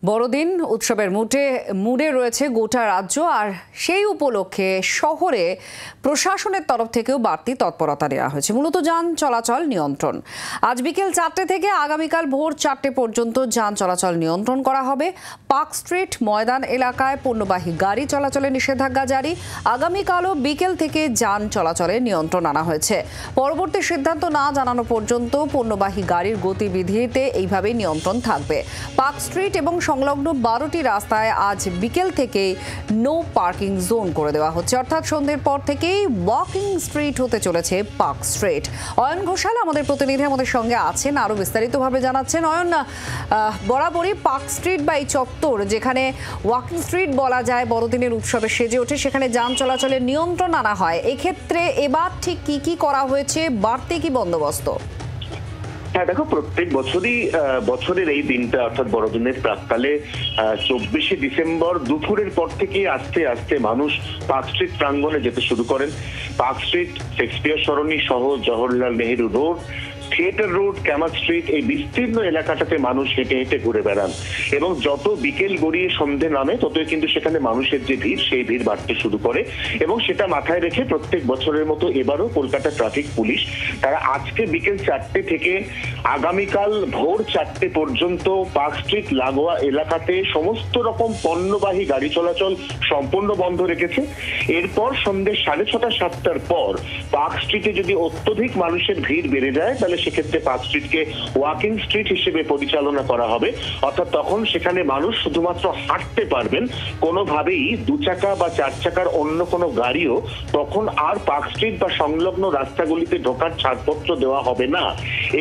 বড়দিন উৎসবের মুডে রয়েছে গোটা রাজ্য, আর সেই উপলক্ষে শহরে প্রশাসনের তরফ থেকেও বাড়তি তৎপরতা নেওয়া হয়েছে। মূলত যান চলাচল নিয়ন্ত্রণ। আজ বিকেল 4টে থেকে আগামীকাল ভোর 4টে পর্যন্ত যান চলাচল নিয়ন্ত্রণ করা হবে। পার্ক স্ট্রিট ময়দান এলাকায় পণ্যবাহী গাড়ি চলাচলে নিষেধাজ্ঞা জারি। আগামীকালও বিকেল থেকে যান চলাচলে নিয়ন্ত্রণ আনা হয়েছে। পরবর্তী সিদ্ধান্ত না জানানো পর্যন্ত পণ্যবাহী গাড়ির গতিবিধিতে এইভাবেই নিয়ন্ত্রণ থাকবে। পার্ক স্ট্রিট এবং সংলগ্ন 12টি রাস্তায় আজ বিকেল থেকেই নো পার্কিং জোন করে দেওয়া হচ্ছে, অর্থাৎ সন্ধ্যের পর থেকেই ওয়াকিং স্ট্রিট হতে চলেছে পার্ক স্ট্রিট। অয়ন ঘোষাল আমাদের প্রতিনিধি আমাদের সঙ্গে আছেন, আরো বিস্তারিতভাবে জানাচ্ছেন। অয়ন, বরাবরই পার্ক স্ট্রিট বা এই চত্বর যেখানে ওয়াকিং স্ট্রিট বলা যায় বড়দিনের উৎসবে সেজে ওঠে, সেখানে যান চলাচলের নিয়ন্ত্রণ আনা হয়। এক্ষেত্রে এবার ঠিক কি করা হয়েছে, বাড়তি কি বন্দোবস্ত? হ্যাঁ দেখো, প্রত্যেক বছরের এই দিনটা অর্থাৎ বড়দিনের প্রাক্কালে 24শে ডিসেম্বর দুপুরের পর থেকে আস্তে আস্তে মানুষ পার্ক স্ট্রিট প্রাঙ্গণে যেতে শুরু করেন। পার্ক স্ট্রিট, শেক্সপিয়ার সরণি সহ Jawaharlal Nehru road, theatre road, ক্যামার স্ট্রিট, এই বিস্তীর্ণ এলাকাটাতে মানুষ হেঁটে হেঁটে ঘুরে বেড়ান এবং যত বিকেল গড়িয়ে সন্ধে নামে ততই কিন্তু সেখানে মানুষের যে ভিড়, সেই ভিড় বাড়তে শুরু করে। এবং সেটা মাথায় রেখে প্রত্যেক বছরের মতো এবারও কলকাতা ট্রাফিক পুলিশ তারা আজকে বিকেল 4টে থেকে আগামীকাল ভোর 4টে পর্যন্ত পার্ক স্ট্রিট লাগোয়া এলাকাতে সমস্ত রকম পণ্যবাহী গাড়ি চলাচল সম্পূর্ণ বন্ধ রেখেছে। এরপর সন্ধ্যে 6:30 7টার পর পার্ক স্ট্রিটে যদি অত্যধিক মানুষের ভিড় বেড়ে যায় তাহলে সেক্ষেত্রে পার্ক স্ট্রিটকে ওয়াকিং স্ট্রিট হিসেবে পরিচালনা করা হবে, অর্থাৎ তখন সেখানে মানুষ শুধুমাত্র হাঁটতে পারবেন, কোনোভাবেই 2 চাকা বা 4 চাকার অন্য কোনো গাড়িও তখন আর পার্ক স্ট্রিট বা সংলগ্ন রাস্তাগুলিতে ঢোকার ছাড়পত্র দেওয়া হবে না।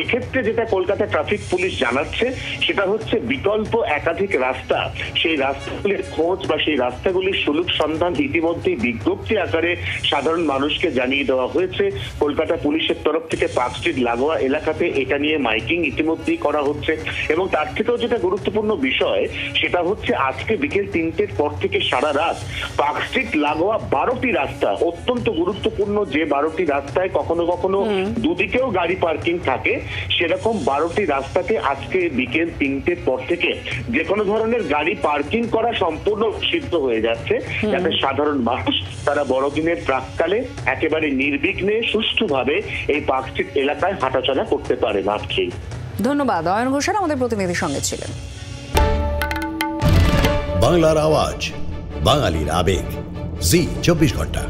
এক্ষেত্রে যেটা কলকাতা ট্রাফিক পুলিশ জানাচ্ছে সেটা হচ্ছে বিকল্প একাধিক রাস্তা, সেই রাস্তাগুলির খোঁজ বা সেই রাস্তাগুলির সুলুক সন্ধান ইতিমধ্যেই বিজ্ঞপ্তি আকারে সাধারণ মানুষকে জানিয়ে দেওয়া হয়েছে। কলকাতা পুলিশের তরফ থেকে পার্ক স্ট্রিট লাগোয়া এলাকাতে এটা নিয়ে মাইকিং ইতিমধ্যেই করা হচ্ছে। এবং তার থেকেও যেটা গুরুত্বপূর্ণ বিষয় সেটা হচ্ছে আজকে বিকেল 3টের পর থেকে সারা রাত পার্ক স্ট্রিট লাগোয়া 12টি রাস্তা, অত্যন্ত গুরুত্বপূর্ণ যে 12টি রাস্তায় কখনো কখনো দুদিকেও গাড়ি পার্কিং থাকে, সেরকম 12টি রাস্তাতে আজকে বিকেল 3টের পর থেকে যে কোনো ধরনের গাড়ি পার্কিং করা সম্পূর্ণ সিদ্ধ হয়ে যাচ্ছে, যাতে সাধারণ মানুষ তারা বড়দিনের প্রাক্কালে একেবারে নির্বিঘ্নে সুষ্ঠুভাবে এই পার্ক স্ট্রিট এলাকায় হাঁটাচলা করতে পারে। ধন্যবাদ। অয়ন ঘোষাল আমাদের প্রতিনিধির সঙ্গে ছিলেন। বাংলার আওয়াজ, বাঙালির আবেগ, জি 24 ঘন্টা।